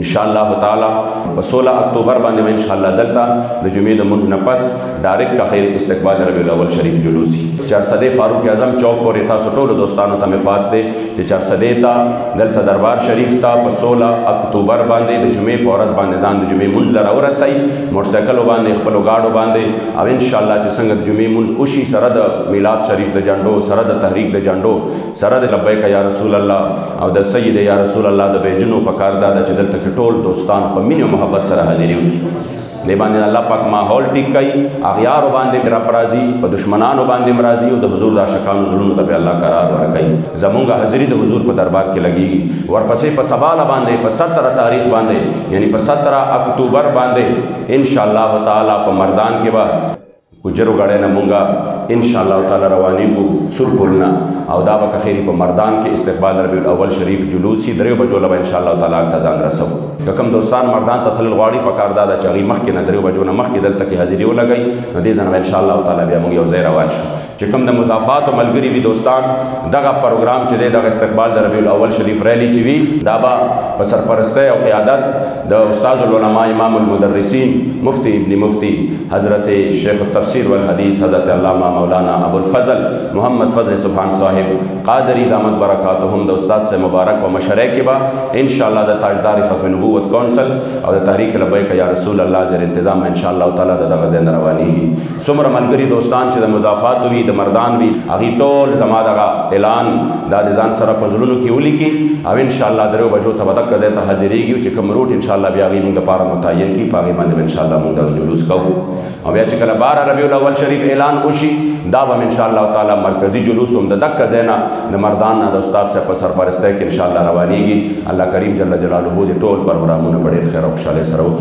انشاءالله تعالی په 16 اکتوبر باندې انشاءالله دلته د جمعې د منځ نه پس ډایرکټ کا خیر استقبال ربیع الاول شریف جلوسی 400 فاروق اعظم چوک پورې تاسو ټول دوستانو ته مفاس دی چې 400 ته دلته دربار شریف ته په 16 اکتوبر باندې د جمعې په ورځ باندې ځان د جمعې منځ لره ورسئ موټرسایکلو باندې خپلو گاډو باندې او انشاءالله چې څنګه د جمعې منځ وشي سره د میلاد شریف د جنډو سره د تحریک د جنډو سره د لبیک یا رسول الله او د سید یا رسول الله د بیجنو په کار دا چې دلته کې ټول دوستان په مینه او محبت سره حاضري وکړي دې باندې الله پاک ماحول ټیک کړي اغیار باندې رب راضي په دشمنانو باندې راضي او د حضور د عاشقانو زړونو ته الله قرار ورکړي زمونږ حاضري د حضور په دربار کې لګيږي ورپسې په سباله باندې په 17 تاریخ باندې یعنی په 17 اکتوبر باندې ان شاء الله تعالی په مردان کې به گجرو گاڑے نه مونږه ان شاء الله تعالی روانېږو سور پلنا او دا به خیری په مردان کې استقبال ربیع الاول شریف جلوسی دریو بجو له ان شاء الله تعالی تزان رسو که کوم دوستان مردان ته تل غواړي په کار دا چې هغه مخکې نه دریو بجو نه مخکې دلته کې حاضري ولګي نو دې ځنه ان شاء الله تعالی بیا موږ یو ځای روان شو چې کوم د مضافات او ملګری وي دوستان دغه پروګرام چې دغه استقبال د ربیع الاول شریف ریلی چې وي دا به په سرپرستی او قیادت د استاد العلماء امام المدرسین مفتی ابن مفتی حضرت شیخ التفسیر والحدیث حضرت علامہ مولانا ابو الفضل محمد فضل سبحان صاحب قادری دامت برکاتهم د استاد سے مبارک په مشرع کې به ان شاء الله د تاجدار ختم نبوت کونسل او د تحریک لبیک یا رسول الله زیر انتظام ان شاء الله تعالی د غزا رواني څومره ملګری دوستان چې د مضافات وي د مردان وي هغه ټول زما دغه اعلان د ځان سره پزلونو کې ولیکي او ان شاء الله درو بجو ته بدک ځای ته حاضرېږي چې کوم روټ ان شاء الله بیا غي موږ لپاره متعین کی پاغي باندې ان شاء الله موږ د جلوس کوو او بیا چې کله 12 ربیع الاول شریف اعلان وشي دا به ان شاء الله تعالی مرکزی جلوس هم د دک ځای نه د مردان نه د استاد صاحب په سرپرستی کې ان شاء الله روانيږي الله کریم جل جلاله دې ټول پروګرامونه په ډېر خیر او خوشاله سره وکړي